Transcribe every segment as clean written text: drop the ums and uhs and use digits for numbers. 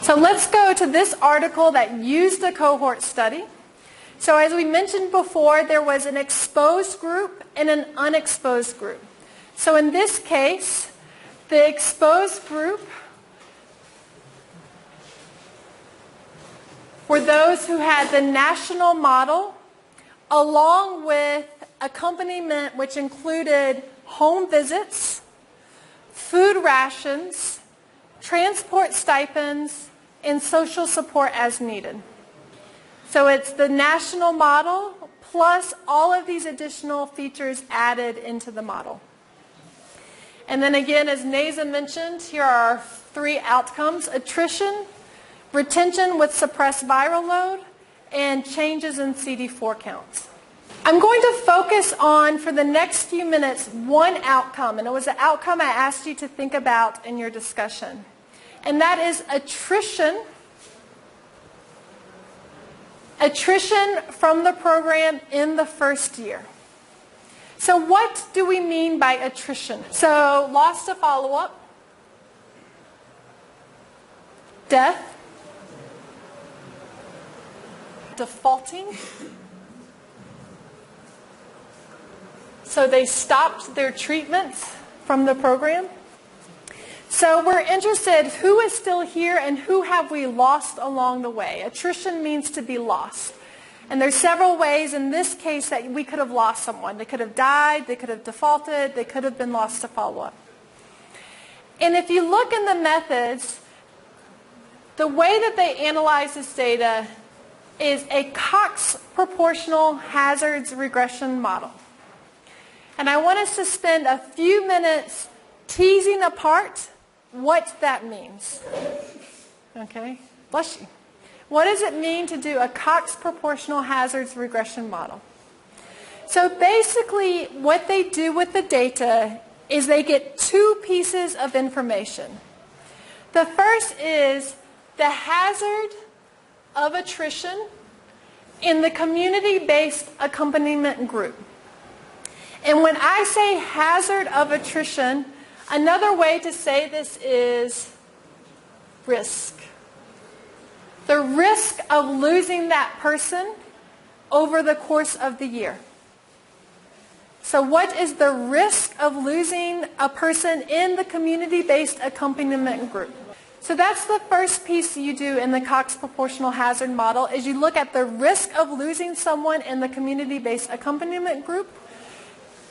So let's go to this article that used a cohort study. So as we mentioned before, there was an exposed group and an unexposed group. So in this case, the exposed group were those who had the national model along with accompaniment, which included home visits, food rations, transport stipends, and social support as needed. So it's the national model plus all of these additional features added into the model. And then again, as Neza mentioned, here are our 3 outcomes: attrition, retention with suppressed viral load, and changes in CD4 counts. I'm going to focus on, for the next few minutes, one outcome, and it was the outcome I asked you to think about in your discussion. And that is attrition. Attrition from the program in the first year. So what do we mean by attrition? So loss to follow-up, death, defaulting. So they stopped their treatments from the program. So we're interested, who is still here and who have we lost along the way? Attrition means to be lost. And there's several ways in this case that we could have lost someone. They could have died, they could have defaulted, they could have been lost to follow-up. And if you look in the methods, the way that they analyze this data is a Cox proportional hazards regression model. And I want us to spend a few minutes teasing apart what that means. Okay? Bless you. What does it mean to do a Cox proportional hazards regression model? So basically what they do with the data is they get 2 pieces of information. The first is the hazard of attrition in the community-based accompaniment group. And when I say hazard of attrition, another way to say this is risk. The risk of losing that person over the course of the year. So what is the risk of losing a person in the community-based accompaniment group? So that's the first piece you do in the Cox proportional hazard model, is you look at the risk of losing someone in the community-based accompaniment group.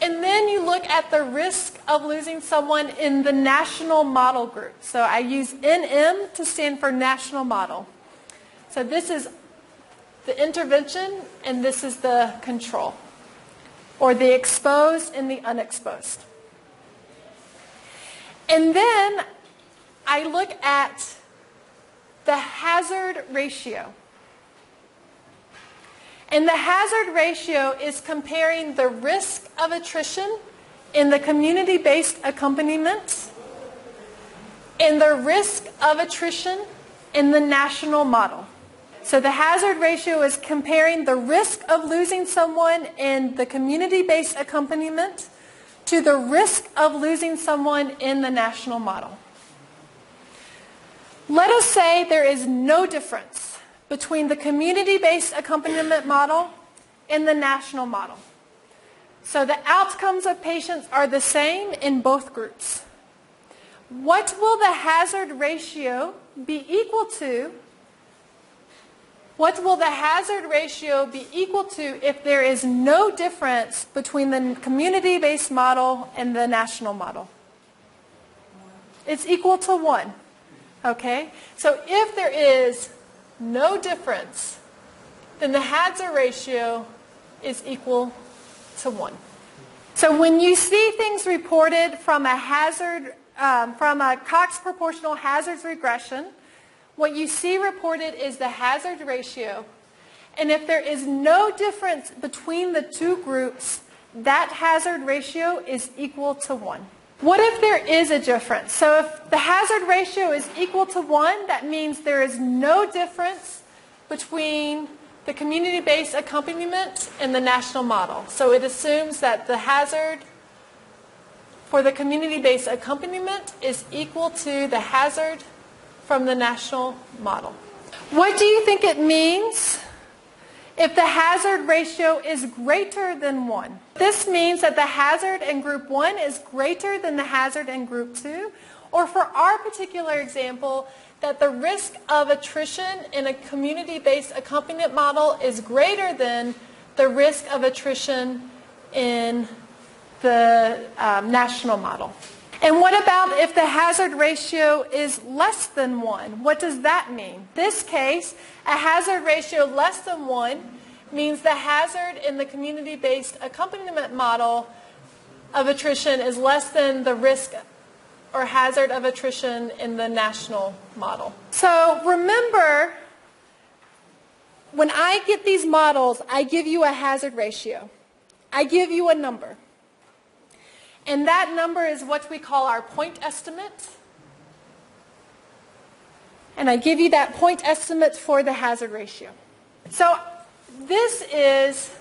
And then you look at the risk of losing someone in the national model group. So I use NM to stand for national model. So this is the intervention and this is the control, or the exposed and the unexposed. And then I look at the hazard ratio. And the hazard ratio is comparing the risk of attrition in the community-based accompaniment and the risk of attrition in the national model. So the hazard ratio is comparing the risk of losing someone in the community-based accompaniment to the risk of losing someone in the national model. Let us say there is no difference between the community-based accompaniment model and the national model. So the outcomes of patients are the same in both groups. What will the hazard ratio be equal to? What will the hazard ratio be equal to if there is no difference between the community-based model and the national model? It's equal to 1. Okay? So if there is no difference, then the hazard ratio is equal to 1. So when you see things reported from a Cox proportional hazards regression, what you see reported is the hazard ratio. And if there is no difference between the 2 groups, that hazard ratio is equal to 1. What if there is a difference? So if the hazard ratio is equal to 1, that means there is no difference between the community-based accompaniment and the national model. So it assumes that the hazard for the community-based accompaniment is equal to the hazard from the national model. What do you think it means if the hazard ratio is greater than 1? This means that the hazard in group 1 is greater than the hazard in group 2, or for our particular example, that the risk of attrition in a community-based accompaniment model is greater than the risk of attrition in the national model. And what about if the hazard ratio is less than 1? What does that mean? In this case, a hazard ratio less than 1 means the hazard in the community-based accompaniment model of attrition is less than the risk or hazard of attrition in the national model. So remember, when I get these models, I give you a hazard ratio. I give you a number. And that number is what we call our point estimate. And I give you that point estimate for the hazard ratio. So this is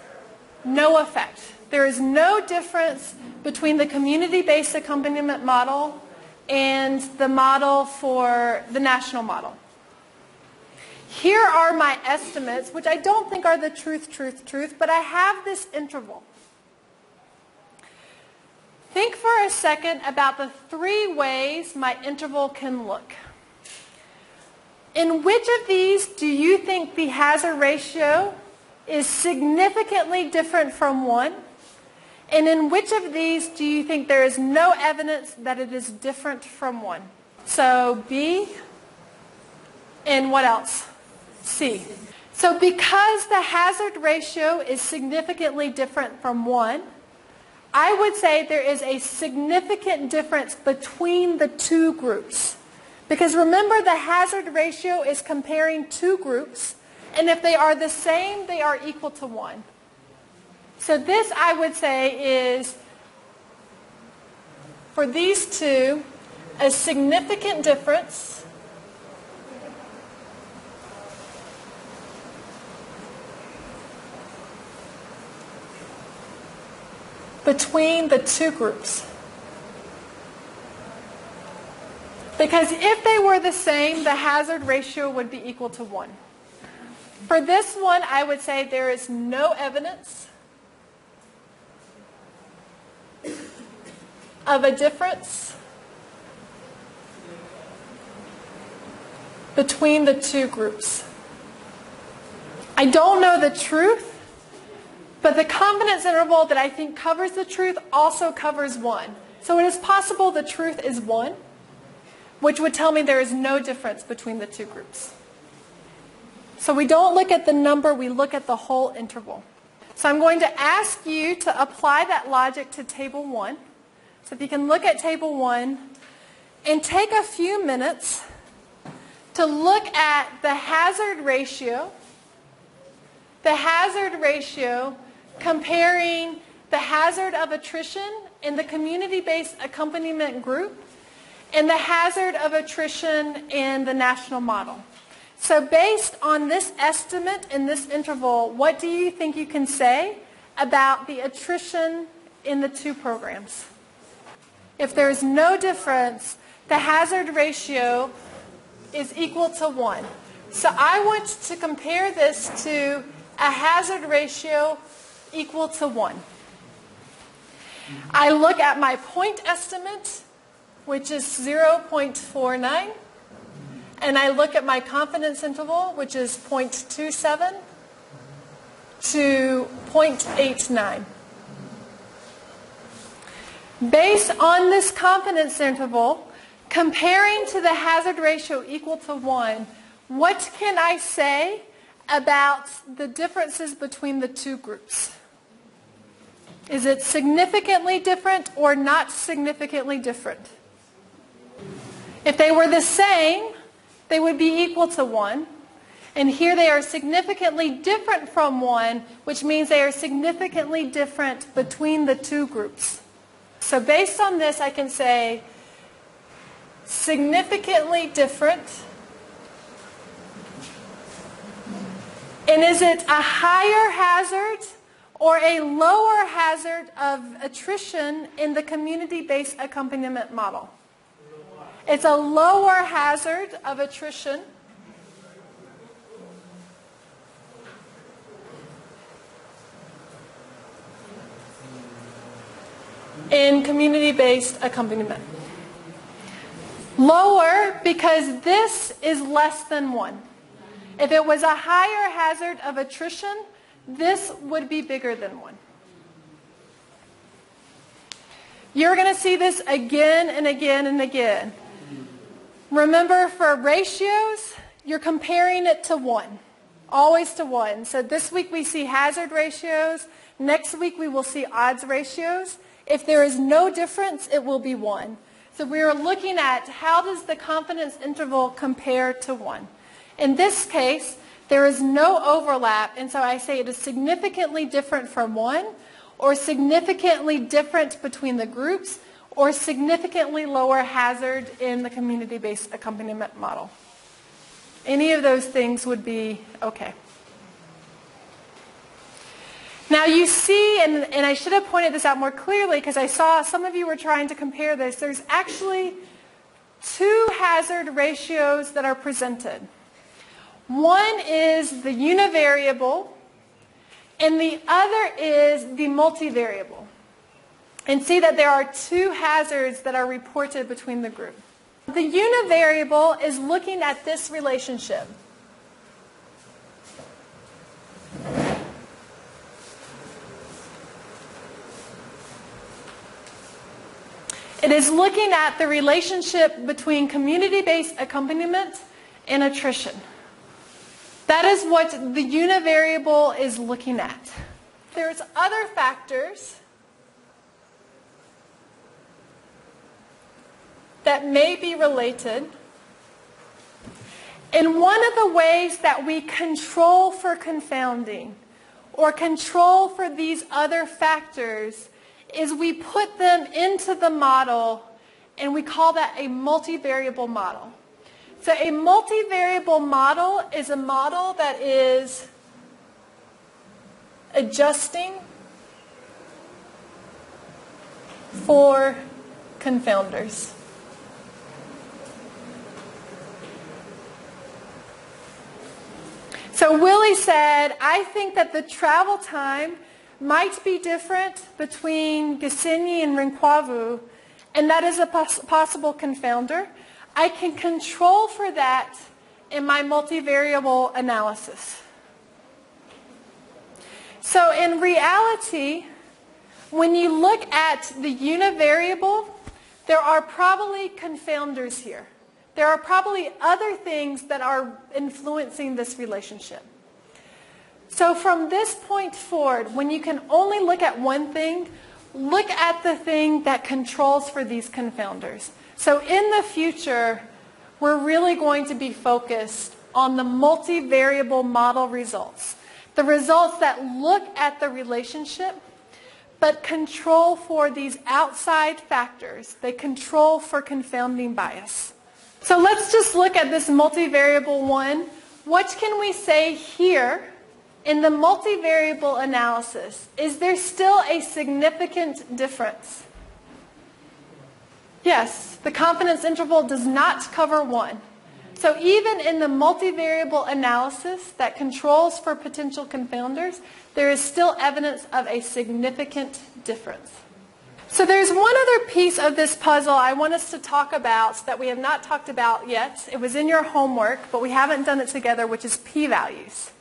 no effect. There is no difference between the community-based accompaniment model and the model for the national model. Here are my estimates, which I don't think are the truth, but I have this interval. Think for a second about the 3 ways my interval can look. In which of these do you think the hazard ratio is significantly different from 1? And in which of these do you think there is no evidence that it is different from 1? So B, and what else? C. So because the hazard ratio is significantly different from 1, I would say there is a significant difference between the 2 groups. Because remember, the hazard ratio is comparing 2 groups, and if they are the same, they are equal to 1. So this, I would say, is, for these 2, a significant difference between the 2 groups. Because if they were the same, the hazard ratio would be equal to 1. For this one, I would say there is no evidence of a difference between the 2 groups. I don't know the truth, but the confidence interval that I think covers the truth also covers 1. So it is possible the truth is 1, which would tell me there is no difference between the 2 groups. So we don't look at the number, we look at the whole interval. So I'm going to ask you to apply that logic to table 1. So if you can look at table 1 and take a few minutes to look at the hazard ratio comparing the hazard of attrition in the community-based accompaniment group and the hazard of attrition in the national model. So based on this estimate in this interval, what do you think you can say about the attrition in the 2 programs? If there's no difference, the hazard ratio is equal to 1. So I want to compare this to a hazard ratio equal to 1. I look at my point estimate, which is 0.49, and I look at my confidence interval, which is 0.27 to 0.89. Based on this confidence interval, comparing to the hazard ratio equal to 1, what can I say about the differences between the 2 groups? Is it significantly different or not significantly different? If they were the same, they would be equal to 1. And here they are significantly different from 1, which means they are significantly different between the 2 groups. So based on this, I can say significantly different. And is it a higher hazard or a lower hazard of attrition in the community-based accompaniment model? It's a lower hazard of attrition in community-based accompaniment. Lower because this is less than 1. If it was a higher hazard of attrition, this would be bigger than 1. You're going to see this again and again and again. Remember, for ratios, you're comparing it to 1. Always to 1. So this week we see hazard ratios. Next week we will see odds ratios. If there is no difference, it will be 1. So we are looking at how does the confidence interval compare to 1. In this case, there is no overlap, and so I say it is significantly different from 1, or significantly different between the groups, or significantly lower hazard in the community-based accompaniment model. Any of those things would be okay. Now you see, and I should have pointed this out more clearly because I saw some of you were trying to compare this. There's actually 2 hazard ratios that are presented. One is the univariable, and the other is the multivariable. And see that there are 2 hazards that are reported between the group. The univariable is looking at this relationship. It is looking at the relationship between community-based accompaniment and attrition. That is what the univariable is looking at. There's other factors that may be related. And one of the ways that we control for confounding or control for these other factors is we put them into the model, and we call that a multivariable model. So a multivariable model is a model that is adjusting for confounders. So Willie said, I think that the travel time might be different between Gisenyi and Rinkwavu, and that is a possible confounder. I can control for that in my multivariable analysis. So in reality, when you look at the univariable, there are probably confounders here. There are probably other things that are influencing this relationship. So from this point forward, when you can only look at one thing, look at the thing that controls for these confounders. So in the future, we're really going to be focused on the multivariable model results. The results that look at the relationship, but control for these outside factors. They control for confounding bias. So let's just look at this multivariable one. What can we say here? In the multivariable analysis, is there still a significant difference? Yes, the confidence interval does not cover 1. So even in the multivariable analysis that controls for potential confounders, there is still evidence of a significant difference. So there's one other piece of this puzzle I want us to talk about that we have not talked about yet. It was in your homework, but we haven't done it together, which is p-values.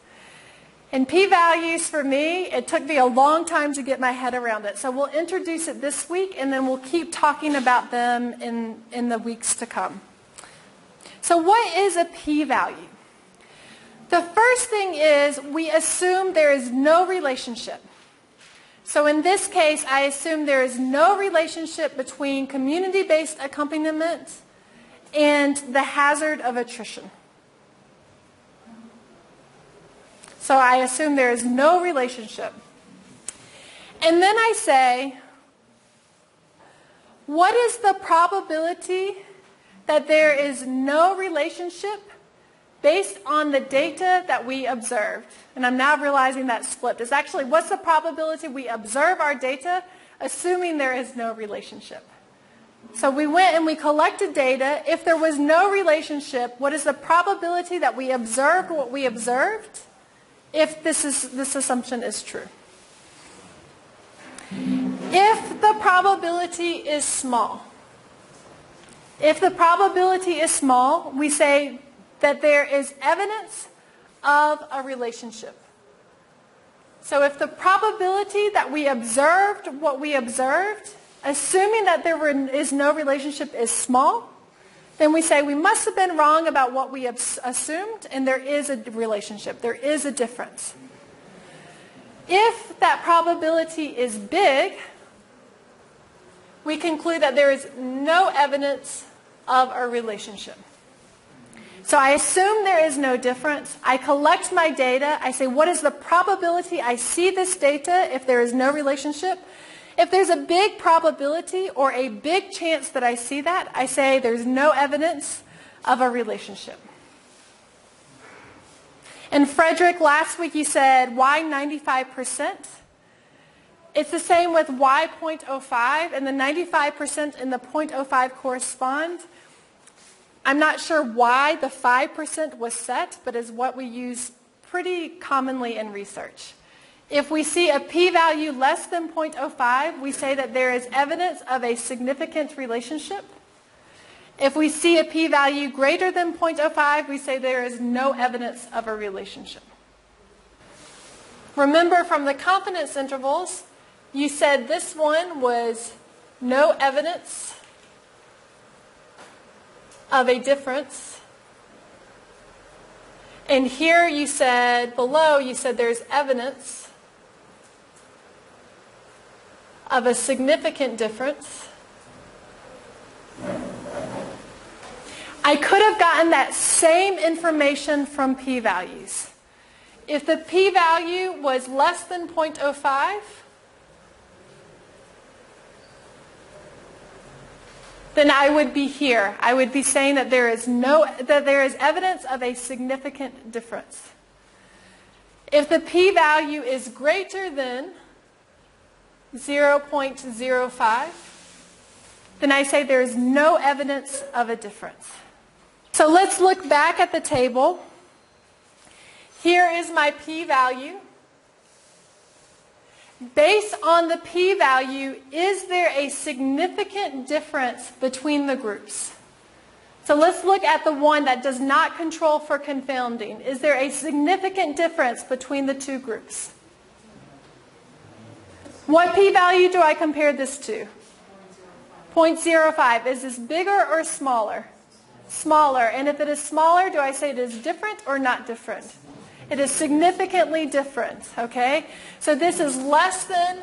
And p-values for me, it took me a long time to get my head around it. So we'll introduce it this week, and then we'll keep talking about them in the weeks to come. So what is a p-value? The first thing is we assume there is no relationship. So in this case, I assume there is no relationship between community-based accompaniment and the hazard of attrition. So I assume there is no relationship. And then I say, what is the probability that there is no relationship based on the data that we observed? And I'm now realizing that's flipped. It's actually, what's the probability we observe our data assuming there is no relationship? So we went and we collected data. If there was no relationship, what is the probability that we observed what we observed if this assumption is true? If the probability is small, we say that there is evidence of a relationship. So if the probability that we observed what we observed, assuming that there is no relationship, is small, then we say we must have been wrong about what we assumed, and there is a relationship. There is a difference. If that probability is big, we conclude that there is no evidence of a relationship. So I assume there is no difference. I collect my data. I say, what is the probability I see this data if there is no relationship? If there's a big probability or a big chance that I see that, I say there's no evidence of a relationship. And Frederick, last week you said, why 95%? It's the same with y 0.05, and the 95% and the 0.05 correspond. I'm not sure why the 5% was set, but is what we use pretty commonly in research. If we see a p-value less than 0.05, we say that there is evidence of a significant relationship. If we see a p-value greater than 0.05, we say there is no evidence of a relationship. Remember from the confidence intervals, you said this one was no evidence of a difference. And here you said, below, you said there's evidence of a significant difference. I could have gotten that same information from p-values. If the p-value was less than 0.05, then I would be here. I would be saying that there is evidence of a significant difference. If the p-value is greater than 0.05, then I say there is no evidence of a difference. So let's look back at the table. Here is my p-value. Based on the p-value, is there a significant difference between the groups? So let's look at the one that does not control for confounding. Is there a significant difference between the two groups? What p-value do I compare this to? 0.05. Is this bigger or smaller? Smaller. And if it is smaller, do I say it is different or not different? It is significantly different, okay? So this is less than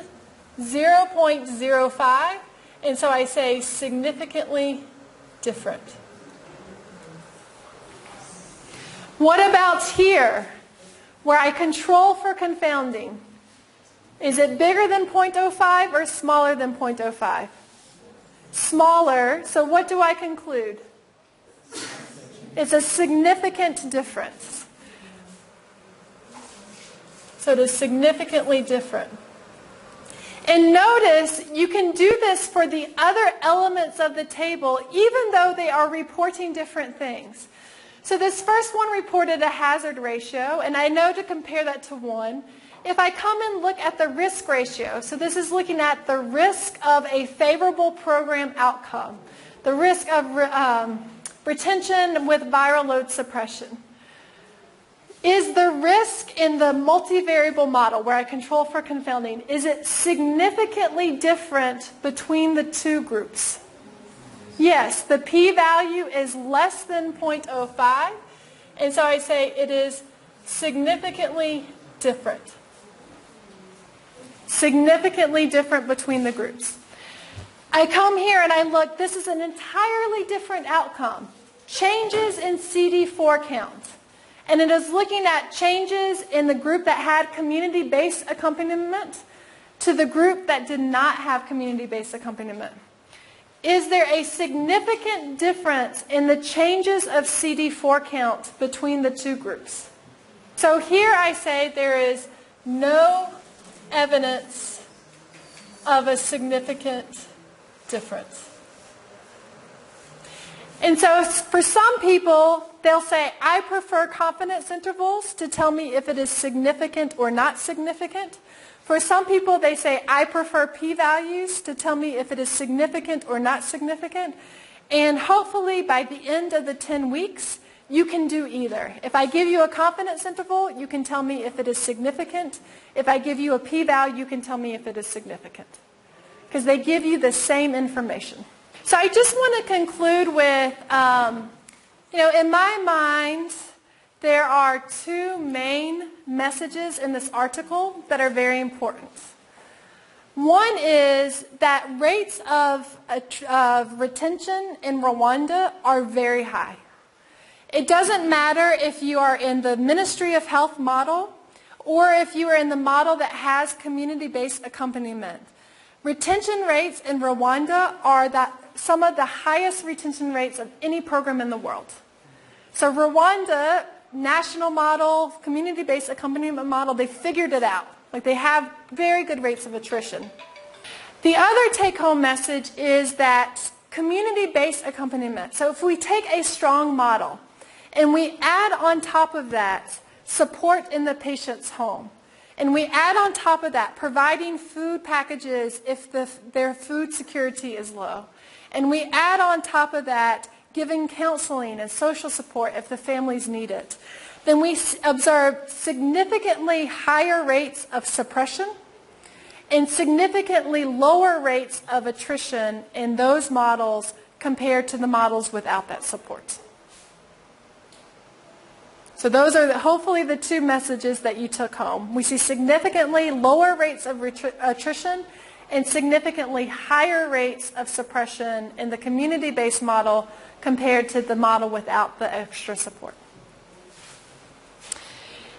0.05, and so I say significantly different. What about here, where I control for confounding? Is it bigger than 0.05 or smaller than 0.05? Smaller, so what do I conclude? It's a significant difference. So it is significantly different. And notice you can do this for the other elements of the table even though they are reporting different things. So this first one reported a hazard ratio, and I know to compare that to 1. If I come and look at the risk ratio, so this is looking at the risk of a favorable program outcome, the risk of retention with viral load suppression. Is the risk in the multivariable model where I control for confounding, is it significantly different between the two groups? Yes, the p-value is less than 0.05, and so I say it is significantly different. Significantly different between the groups. I come here and I look, this is an entirely different outcome. Changes in CD4 count. And it is looking at changes in the group that had community-based accompaniment to the group that did not have community-based accompaniment. Is there a significant difference in the changes of CD4 count between the two groups? So here I say there is no evidence of a significant difference. And so for some people, they'll say, I prefer confidence intervals to tell me if it is significant or not significant. For some people, they say, I prefer p-values to tell me if it is significant or not significant. And hopefully, by the end of the 10 weeks, you can do either. If I give you a confidence interval, you can tell me if it is significant. If I give you a p-value, you can tell me if it is significant. Because they give you the same information. So I just want to conclude with, in my mind, there are two main messages in this article that are very important. One is that rates of retention in Rwanda are very high. It doesn't matter if you are in the Ministry of Health model or if you are in the model that has community-based accompaniment. Retention rates in Rwanda are some of the highest retention rates of any program in the world. So Rwanda, national model, community-based accompaniment model, they figured it out. Like they have very good rates of attrition. The other take-home message is that community-based accompaniment. So if we take a strong model and we add on top of that support in the patient's home, and we add on top of that providing food packages if their food security is low, and we add on top of that giving counseling and social support if the families need it, then we observe significantly higher rates of suppression and significantly lower rates of attrition in those models compared to the models without that support. So those are hopefully the two messages that you took home. We see significantly lower rates of attrition and significantly higher rates of suppression in the community-based model compared to the model without the extra support.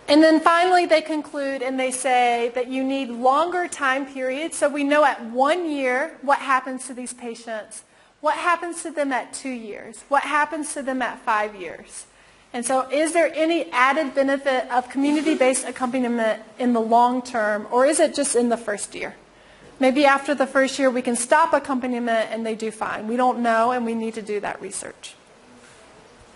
And then finally they conclude and they say that you need longer time periods. So we know at 1 year what happens to these patients, what happens to them at 2 years, what happens to them at 5 years. And so is there any added benefit of community-based accompaniment in the long term, or is it just in the first year? Maybe after the first year we can stop accompaniment and they do fine. We don't know, and we need to do that research.